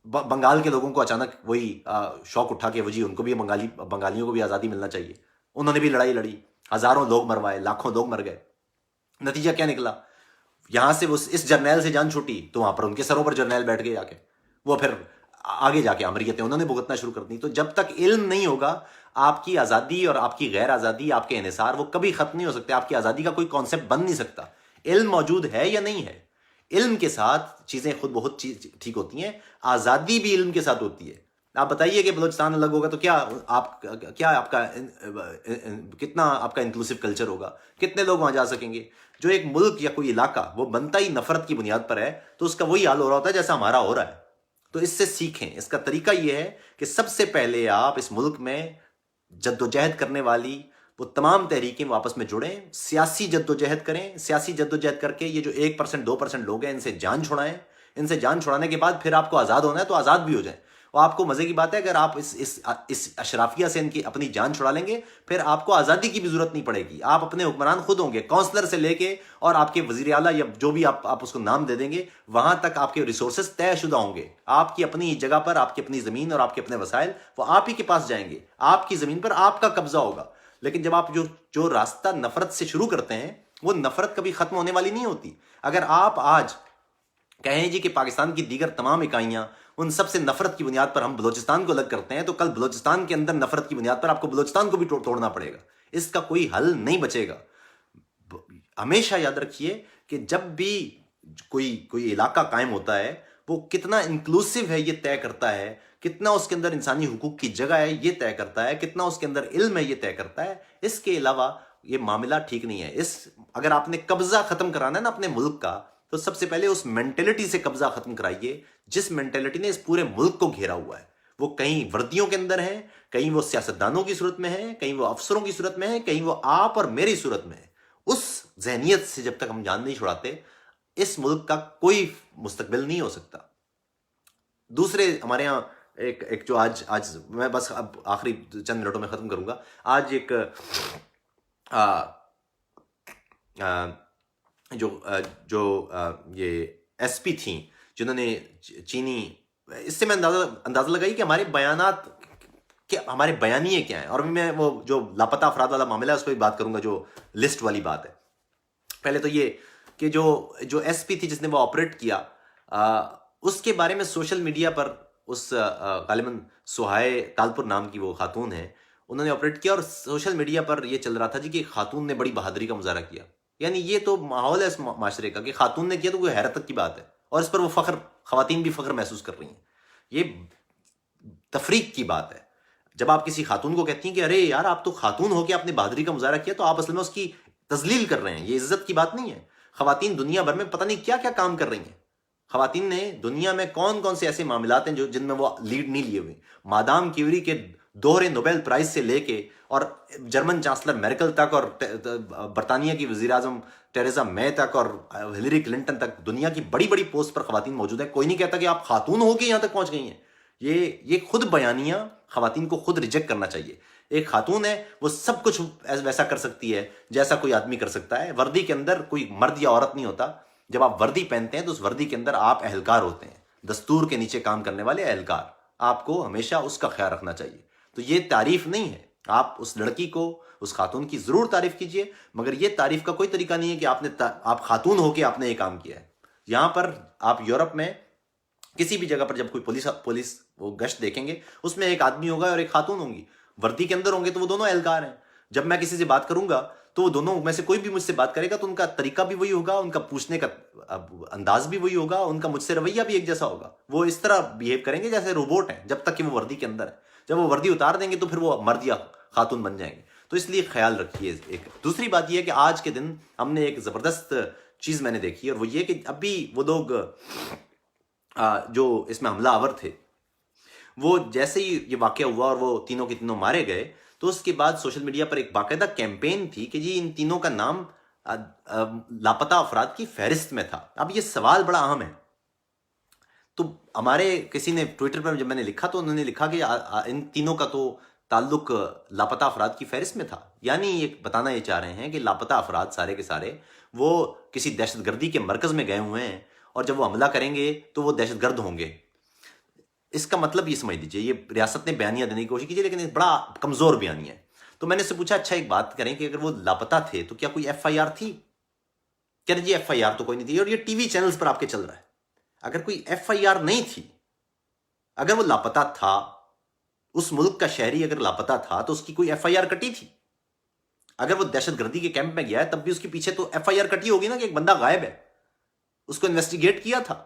بنگال کے لوگوں کو اچانک وہی شوق اٹھا کہ وہ جی ان کو بھی بنگالیوں کو بھی آزادی ملنا چاہیے. انہوں نے بھی لڑائی لڑی, ہزاروں لوگ مروائے, لاکھوں لوگ مر گئے. نتیجہ کیا نکلا؟ یہاں سے وہ اس جرنیل سے جان چھوٹی تو وہاں پر ان کے سروں پر جرنیل بیٹھ گئے آ کے, وہ پھر آگے جا کے امریتیں انہوں نے بھگتنا شروع کر دی. تو جب تک علم نہیں ہوگا آپ کی آزادی اور آپ کی غیر آزادی, آپ کے انحصار, وہ کبھی ختم نہیں ہو سکتے. آپ کی آزادی کا کوئی کانسیپٹ بن نہیں سکتا. علم موجود ہے یا نہیں ہے, علم کے ساتھ چیزیں خود بہت ٹھیک ہوتی ہیں. آزادی بھی علم کے ساتھ ہوتی ہے. آپ بتائیے کہ بلوچستان الگ ہوگا تو کیا آپ کا کتنا آپ کا انکلوسیو کلچر ہوگا, کتنے لوگ وہاں جا سکیں گے؟ جو ایک ملک یا کوئی علاقہ وہ بنتا ہی نفرت کی بنیاد پر ہے تو اس کا وہی حال ہو رہا ہوتا ہے جیسا ہمارا ہو رہا ہے. تو اس سے سیکھیں. اس کا طریقہ یہ ہے کہ سب سے پہلے آپ اس ملک میں جدوجہد کرنے والی وہ تمام تحریکیں واپس میں جڑیں, سیاسی جدوجہد کریں. سیاسی جدوجہد کر کے یہ جو 1% 2% لوگ ہیں ان سے جان چھڑائیں. ان سے جان چھڑانے کے بعد پھر آپ کو آزاد ہونا ہے تو آزاد بھی ہو جائیں. اور آپ کو مزے کی بات ہے, اگر آپ اس اشرافیہ سے ان کی اپنی جان چھڑا لیں گے پھر آپ کو آزادی کی بھی ضرورت نہیں پڑے گی. آپ اپنے حکمران خود ہوں گے, کونسلر سے لے کے اور آپ کے وزیر اعلیٰ یا جو بھی آپ اس کو نام دے دیں گے, وہاں تک آپ کے ریسورسز طے شدہ ہوں گے. آپ کی اپنی جگہ پر آپ کی اپنی زمین اور آپ کے اپنے وسائل وہ آپ ہی کے پاس جائیں گے. آپ کی زمین پر آپ کا قبضہ ہوگا. لیکن جب آپ جو راستہ نفرت سے شروع کرتے ہیں وہ نفرت کبھی ختم ہونے والی نہیں ہوتی. اگر آپ آج کہیں جی کہ پاکستان کی دیگر تمام اکائیاں ان سب سے نفرت کی بنیاد پر ہم بلوچستان کو الگ کرتے ہیں, تو کل بلوچستان کے اندر نفرت کی بنیاد پر آپ کو بلوچستان کو بھی توڑنا پڑے گا. اس کا کوئی حل نہیں بچے گا. ہمیشہ یاد رکھیے کہ جب بھی کوئی علاقہ قائم ہوتا ہے وہ کتنا انکلوسیو ہے یہ طے کرتا ہے, کتنا اس کے اندر انسانی حقوق کی جگہ ہے یہ طے کرتا ہے, کتنا اس کے اندر علم ہے یہ طے کرتا ہے. اس کے علاوہ یہ معاملہ ٹھیک نہیں ہے. اگر آپ نے قبضہ ختم کرانا ہے نا اپنے ملک کا, تو سب سے پہلے اس مینٹلٹی سے قبضہ ختم کرائیے جس مینٹلٹی نے اس پورے ملک کو گھیرا ہوا ہے. وہ کہیں وردیوں کے اندر ہے, کہیں وہ سیاستدانوں کی صورت میں ہے, کہیں وہ افسروں کی صورت میں ہے, کہیں وہ آپ اور میری صورت میں ہے. اس ذہنیت سے جب تک ہم جان نہیں چھڑاتے اس ملک کا کوئی مستقبل نہیں ہو سکتا. دوسرے ہمارے ہاں ایک جو آج میں بس اب آخری چند منٹوں میں ختم کروں گا. آج ایک جو یہ ایس پی تھیں جنہوں نے چینی, اس سے میں اندازہ لگائی کہ ہمارے بیانات کہ ہمارے بیانیے کیا ہیں. اور میں وہ جو لاپتہ افراد والا معاملہ ہے اس پہ بھی بات کروں گا, جو لسٹ والی بات ہے. پہلے تو یہ کہ جو ایس پی تھی جس نے وہ آپریٹ کیا, اس کے بارے میں سوشل میڈیا پر اس غالباً سہائے تالپور نام کی وہ خاتون ہے, انہوں نے آپریٹ کیا اور سوشل میڈیا پر یہ چل رہا تھا جی کہ خاتون نے بڑی بہادری کا مظاہرہ کیا. یعنی یہ تو ماحول ہے اس معاشرے کا کہ خاتون نے کیا تو کوئی حیرت کی بات ہے, اور اس پر وہ خواتین بھی فخر محسوس کر رہی ہیں. یہ تفریق کی بات ہے. جب آپ کسی خاتون کو کہتی ہیں کہ ارے یار آپ تو خاتون ہو کے آپ نے بہادری کا مظاہرہ کیا, تو آپ اصل میں اس کی تذلیل کر رہے ہیں. یہ عزت کی بات نہیں ہے. خواتین دنیا بھر میں پتہ نہیں کیا کیا کام کر رہی ہیں, خواتین نے دنیا میں کون کون سے ایسے معاملات ہیں جن میں وہ لیڈ نہیں لیے ہوئے. مادام کیوری کے دوہرے نوبیل پرائز سے لے کے اور جرمن چانسلر میرکل تک اور برطانیہ کی وزیر اعظم ٹیریزا مے تک اور ہلری کلنٹن تک دنیا کی بڑی بڑی پوسٹ پر خواتین موجود ہیں. کوئی نہیں کہتا کہ آپ خاتون ہو کے یہاں تک پہنچ گئی ہیں. یہ خود بیانیاں خواتین کو خود ریجیکٹ کرنا چاہیے. ایک خاتون ہے وہ سب کچھ ویسا کر سکتی ہے جیسا کوئی آدمی کر سکتا ہے. وردی کے اندر کوئی مرد یا عورت نہیں ہوتا. جب آپ وردی پہنتے ہیں تو اس وردی کے اندر آپ اہلکار ہوتے ہیں, دستور کے نیچے کام کرنے والے اہلکار. آپ کو ہمیشہ اس کا خیال رکھنا چاہیے. تو یہ تعریف نہیں ہے. آپ اس لڑکی کو, اس خاتون کی ضرور تعریف کیجئے, مگر یہ تعریف کا کوئی طریقہ نہیں ہے کہ آپ خاتون ہو کے آپ نے یہ کام کیا ہے. یہاں پر آپ یورپ میں کسی بھی جگہ پر جب کوئی پولیس وہ گشت دیکھیں گے, اس میں ایک آدمی ہوگا اور ایک خاتون ہوں گی. وردی کے اندر ہوں گے تو وہ دونوں اہلکار ہیں. جب میں کسی سے بات کروں گا تو وہ دونوں میں سے کوئی بھی مجھ سے بات کرے گا تو ان کا طریقہ بھی وہی ہوگا, ان کا پوچھنے کا انداز بھی وہی ہوگا, ان کا مجھ سے رویہ بھی ایک جیسا ہوگا. وہ اس طرح بیہیو کریں گے جیسے روبوٹ ہیں جب تک کہ وہ وردی کے اندر ہے. جب وہ وردی اتار دیں گے تو پھر وہ مرد یا خاتون بن جائیں گے. تو اس لیے خیال رکھیے. ایک دوسری بات یہ ہے کہ آج کے دن ہم نے ایک زبردست چیز میں نے دیکھی, اور وہ یہ کہ اب بھی وہ لوگ جو اس میں حملہ آور تھے, وہ جیسے ہی یہ واقعہ ہوا اور وہ تینوں کے تینوں مارے گئے تو اس کے بعد سوشل میڈیا پر ایک باقاعدہ کیمپین تھی کہ جی ان تینوں کا نام لاپتہ افراد کی فہرست میں تھا. اب یہ سوال بڑا اہم ہے. تو ہمارے کسی نے ٹویٹر پر جب میں نے لکھا تو انہوں نے لکھا کہ ان تینوں کا تو تعلق لاپتہ افراد کی فہرست میں تھا. یعنی یہ بتانا یہ چاہ رہے ہیں کہ لاپتہ افراد سارے کے سارے وہ کسی دہشت گردی کے مرکز میں گئے ہوئے ہیں, اور جب وہ حملہ کریں گے تو وہ دہشت گرد ہوں گے. اس کا مطلب یہ سمجھ لیجیے, یہ ریاست نے بیانیہ دینے کی کوشش کی لیکن بڑا کمزور بیانیہ ہے. تو میں نے اس سے پوچھا اچھا ایک بات کریں کہ اگر وہ لاپتہ تھے تو کیا کوئی ایف آئی آر تھی؟ کہہ رہے جی ایف آئی آر تو کوئی نہیں تھی, اور یہ ٹی وی چینلز پر آپ کے چل رہا ہے. اگر کوئی ایف آئی آر نہیں تھی, اگر وہ لاپتہ تھا, اس ملک کا شہری اگر لاپتہ تھا تو اس کی کوئی ایف آئی آر کٹی تھی. اگر وہ دہشت گردی کے کیمپ میں گیا ہے تب بھی اس کے پیچھے تو ایف آئی آر کٹی ہوگی نا کہ ایک بندہ غائب ہے, اس کو انویسٹیگیٹ کیا تھا.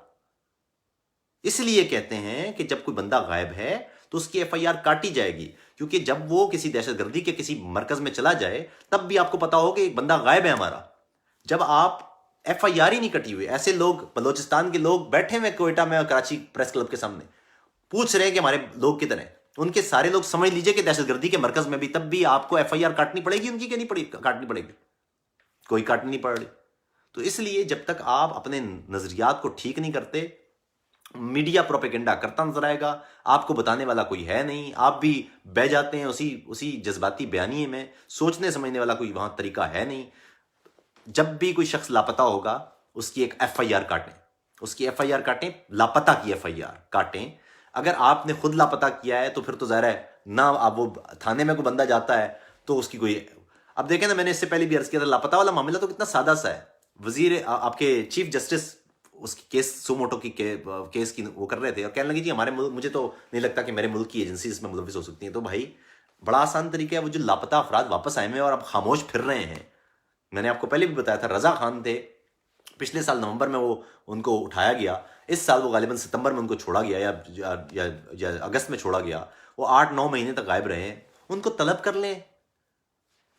اس لیے کہتے ہیں کہ جب کوئی بندہ غائب ہے تو اس کی ایف آئی آر کاٹی جائے گی, کیونکہ جب وہ کسی دہشت گردی کے کسی مرکز میں چلا جائے تب بھی آپ کو پتا ہو کہ ایک بندہ غائب ہے ہمارا. جب آپ ایف آئی آر ہی نہیں کٹی ہوئی, ایسے لوگ بلوچستان کے لوگ بیٹھے ہوئے کوئٹہ میں اور کراچی پریس کلب کے سامنے پوچھ رہے ہیں کہ ہمارے لوگ کدھر ہیں, ان کے سارے لوگ سمجھ لیجئے کہ دہشت گردی کے مرکز میں بھی, تب بھی آپ کو ایف آئی آر کاٹنی پڑے گی ان کی کہ نہیں کاٹنی پڑے گی؟ کوئی کاٹنی نہیں پڑ رہی. تو اس لیے جب تک آپ اپنے نظریات کو ٹھیک نہیں کرتے, میڈیا پروپیگنڈا کرتا نظر آئے گا, آپ کو بتانے والا کوئی ہے نہیں, آپ بھی بہ جاتے ہیں اسی جذباتی بیانیے میں, سوچنے سمجھنے والا کوئی وہاں طریقہ ہے نہیں. جب بھی کوئی شخص لاپتہ ہوگا اس کی ایک ایف آئی آر کاٹیں, اس کی ایف آئی آر کاٹیں, لاپتہ کی ایف آئی آر کاٹیں. اگر آپ نے خود لاپتہ کیا ہے تو پھر تو ظاہر ہے نہ, اب وہ تھانے میں کوئی بندہ جاتا ہے تو اس کی کوئی, اب دیکھیں نا میں نے اس سے پہلے بھی عرض کیا تھا, لاپتہ والا معاملہ تو کتنا سادہ سا ہے. وزیر آپ کے چیف جسٹس اس کی کیس سوموٹو کی کیس کی وہ کر رہے تھے اور کہنے لگے جی ہمارے ملک, مجھے تو نہیں لگتا کہ میرے ملک کی ایجنسی اس میں ملوث ہو سکتی ہیں. تو بھائی بڑا آسان طریقہ ہے, وہ جو لاپتہ افراد واپس آئے ہوئے اور اب خاموش پھر رہے ہیں. میں نے آپ کو پہلے بھی بتایا تھا, رضا خان تھے, پچھلے سال نومبر میں وہ ان کو اٹھایا گیا, اس سال وہ غالباً ستمبر میں ان کو چھوڑا گیا یا اگست میں چھوڑا گیا. وہ 8-9 مہینے تک غائب رہے ہیں, ان کو طلب کر لیں.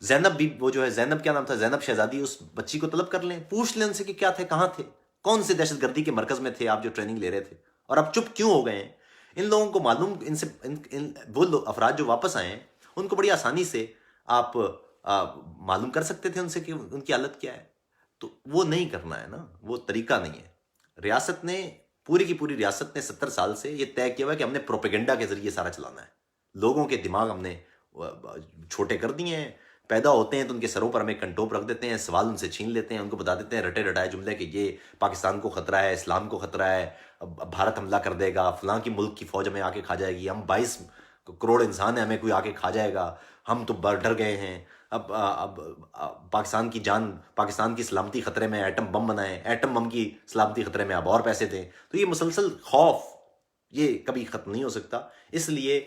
زینب بھی, وہ جو ہے زینب, کیا نام تھا, زینب شہزادی, اس بچی کو طلب کر لیں, پوچھ لیں ان سے کہ کیا تھے, کہاں تھے, کون سے دہشت گردی کے مرکز میں تھے آپ جو ٹریننگ لے رہے تھے, اور اب چپ کیوں ہو گئے ہیں. ان لوگوں کو معلوم, وہ افراد جو واپس آئے ہیں ان کو بڑی آسانی سے آپ معلوم کر سکتے تھے ان سے کہ ان کی حالت کیا ہے. تو وہ نہیں کرنا ہے نا, وہ طریقہ نہیں ہے. ریاست نے, پوری کی پوری ریاست نے 70 سال سے یہ طے کیا ہوا ہے کہ ہم نے پروپیگنڈا کے ذریعے سارا چلانا ہے. لوگوں کے دماغ ہم نے چھوٹے کر دیے ہیں. پیدا ہوتے ہیں تو ان کے سروں پر ہم ایک کنٹوپ رکھ دیتے ہیں, سوال ان سے چھین لیتے ہیں, ان کو بتا دیتے ہیں رٹے رٹائے جملے کہ یہ پاکستان کو خطرہ ہے, اسلام کو خطرہ ہے, بھارت حملہ کر دے گا, فلاں کی ملک کی فوج ہمیں آ کے کھا جائے گی, ہم 22 کروڑ انسان ہیں, ہمیں کوئی آ کے کھا جائے گا, ہم تو ڈر گئے ہیں, اب پاکستان کی جان, پاکستان کی سلامتی خطرے میں, ایٹم بم بنائیں, ایٹم بم کی سلامتی خطرے میں, اب اور پیسے دیں. تو یہ مسلسل خوف یہ کبھی ختم نہیں ہو سکتا. اس لیے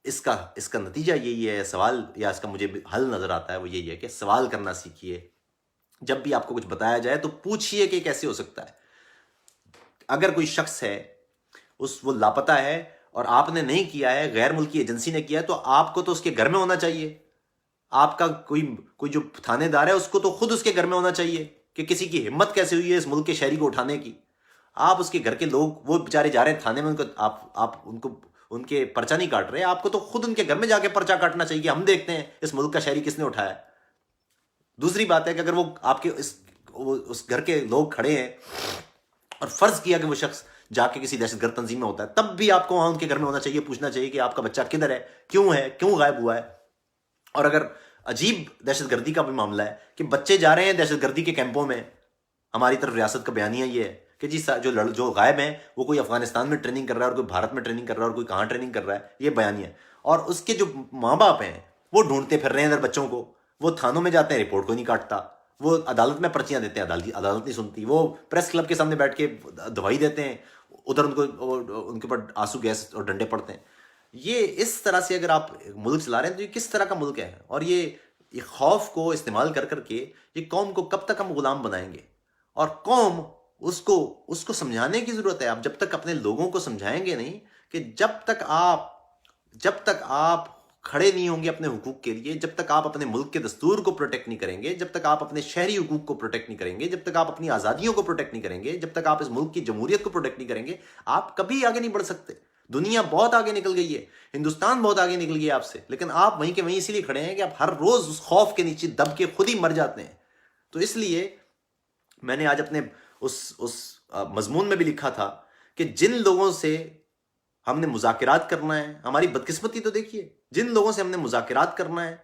اس کا نتیجہ یہی ہے, سوال یا اس کا مجھے حل نظر آتا ہے وہ یہی ہے کہ سوال کرنا سیکھیے. جب بھی آپ کو کچھ بتایا جائے تو پوچھئے کہ کیسے ہو سکتا ہے. اگر کوئی شخص ہے وہ لاپتہ ہے اور آپ نے نہیں کیا ہے, غیر ملکی ایجنسی نے کیا ہے, تو آپ کو تو اس کے گھر میں ہونا چاہیے. آپ کا کوئی جو تھانے دار ہے اس کو تو خود اس کے گھر میں ہونا چاہیے کہ کسی کی ہمت کیسے ہوئی ہے اس ملک کے شہری کو اٹھانے کی. آپ اس کے گھر کے لوگ، وہ بیچارے جا رہے ہیں تھانے میں، ان کو آپ ان کے پرچہ نہیں کاٹ رہے، آپ کو تو خود ان کے گھر میں جا کے پرچہ کاٹنا چاہیے. ہم دیکھتے ہیں اس ملک کا شہری کس نے اٹھایا. دوسری بات ہے کہ اگر وہ آپ کے اس گھر کے لوگ کھڑے ہیں اور فرض کیا کہ وہ شخص جا کے کسی دہشت گرد تنظیم میں ہوتا ہے، تب بھی آپ کو وہاں ان کے گھر میں ہونا چاہیے، پوچھنا چاہیے کہ آپ کا بچہ کدھر ہے، کیوں غائب ہوا ہے. اور اگر عجیب دہشت گردی کا بھی معاملہ ہے کہ بچے جا رہے ہیں دہشت گردی کے کیمپوں میں، ہماری طرف ریاست کا بیانیہ یہ ہے کہ جی جو غائب ہیں وہ کوئی افغانستان میں ٹریننگ کر رہا ہے اور کوئی بھارت میں ٹریننگ کر رہا ہے اور کوئی کہاں ٹریننگ کر رہا ہے، یہ بیانیہ ہے. اور اس کے جو ماں باپ ہیں وہ ڈھونڈتے پھر رہے ہیں ادھر بچوں کو، وہ تھانوں میں جاتے ہیں، رپورٹ کو نہیں کاٹتا، وہ عدالت میں پرچیاں دیتے ہیں، عدالت نہیں سنتی، وہ پریس کلب کے سامنے بیٹھ کے دوائی دیتے ہیں، ادھر ان کے اوپر آنسو گیس اور ڈنڈے پڑتے ہیں. یہ اس طرح سے اگر آپ ملک چلا رہے ہیں تو یہ کس طرح کا ملک ہے؟ اور یہ خوف کو استعمال کر کر کے یہ قوم کو کب تک ہم غلام بنائیں گے؟ اور قوم اس کو سمجھانے کی ضرورت ہے. آپ جب تک اپنے لوگوں کو سمجھائیں گے نہیں کہ جب تک آپ کھڑے نہیں ہوں گے اپنے حقوق کے لیے، جب تک آپ اپنے ملک کے دستور کو پروٹیکٹ نہیں کریں گے، جب تک آپ اپنے شہری حقوق کو پروٹیکٹ نہیں کریں گے، جب تک آپ اپنی آزادیوں کو پروٹیکٹ نہیں کریں گے، جب تک آپ اس ملک کی جمہوریت کو پروٹیکٹ نہیں کریں گے، آپ کبھی آگے نہیں بڑھ سکتے. دنیا بہت آگے نکل گئی ہے، ہندوستان بہت آگے نکل گیا آپ سے، لیکن آپ وہیں کے وہیں اسی لیے کھڑے ہیں کہ آپ ہر روز اس خوف کے نیچے دب کے خود ہی مر جاتے ہیں. تو اس لیے میں نے آج اپنے اس مضمون میں بھی لکھا تھا کہ جن لوگوں سے ہم نے مذاکرات کرنا ہے، ہماری بدقسمتی تو دیکھیے، جن لوگوں سے ہم نے مذاکرات کرنا ہے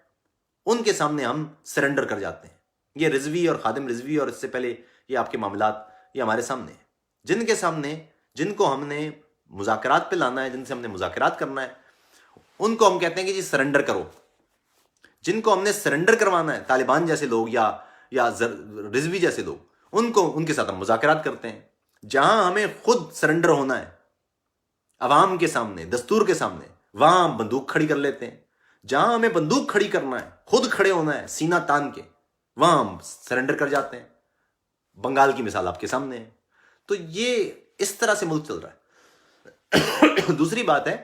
ان کے سامنے ہم سرنڈر کر جاتے ہیں. یہ رضوی اور خادم رضوی اور اس سے پہلے یہ آپ کے معاملات یہ ہمارے سامنے ہیں. جن کے سامنے، جن کو ہم نے مذاکرات پہ لانا ہے، جن سے ہم نے مذاکرات کرنا ہے، ان کو ہم کہتے ہیں کہ جی سرنڈر کرو. جن کو ہم نے سرنڈر کروانا ہے، طالبان جیسے لوگ یا رضوی جیسے لوگ، ان کے ساتھ ہم مذاکرات کرتے ہیں. جہاں ہمیں خود سرنڈر ہونا ہے عوام کے سامنے، دستور کے سامنے، وہاں ہم بندوق کھڑی کر لیتے ہیں. جہاں ہمیں بندوق کھڑی کرنا ہے، خود کھڑے ہونا ہے سینہ تان کے، وہاں ہم سرنڈر کر جاتے ہیں. بنگال کی مثال آپ کے سامنے ہے. تو یہ اس طرح سے ملک چل رہا ہے. دوسری بات ہے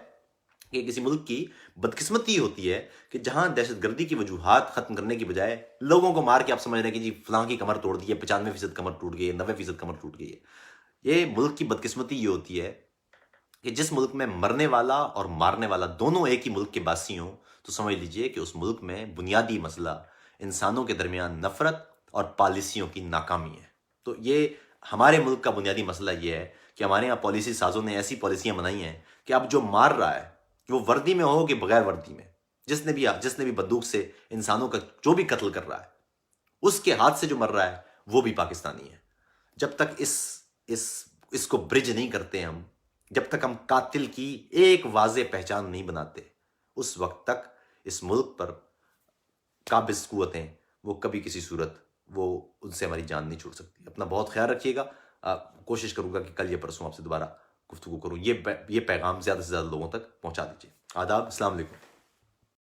کہ کسی ملک کی بدقسمتی ہوتی ہے کہ جہاں دہشت گردی کی وجوہات ختم کرنے کی بجائے لوگوں کو مار کے آپ سمجھ رہے ہیں کہ جی فلاں کی کمر توڑ دی ہے، 95% کمر ٹوٹ گئی ہے، 90% کمر ٹوٹ گئی ہے. یہ ملک کی بدقسمتی یہ ہوتی ہے کہ جس ملک میں مرنے والا اور مارنے والا دونوں ایک ہی ملک کے باسی ہوں تو سمجھ لیجئے کہ اس ملک میں بنیادی مسئلہ انسانوں کے درمیان نفرت اور پالیسیوں کی ناکامی ہے. تو یہ ہمارے ملک کا بنیادی مسئلہ یہ ہے کہ ہمارے یہاں پالیسی سازوں نے ایسی پالیسیاں بنائی ہیں کہ اب جو مار رہا ہے وہ وردی میں ہو کہ بغیر وردی میں، جس نے بھی بندوق سے انسانوں کا جو بھی قتل کر رہا ہے، اس کے ہاتھ سے جو مر رہا ہے وہ بھی پاکستانی ہے. جب تک اس کو برج نہیں کرتے ہم، جب تک ہم قاتل کی ایک واضح پہچان نہیں بناتے، اس وقت تک اس ملک پر قابض قوتیں وہ کبھی کسی صورت وہ ان سے ہماری جان نہیں چھوڑ سکتی. اپنا بہت خیال رکھیے گا. کوشش کروں گا کہ کل یا پرسوں آپ سے دوبارہ گفتگو کروں. یہ پیغام زیادہ سے زیادہ لوگوں تک پہنچا دیجیے. آداب، السلام علیکم.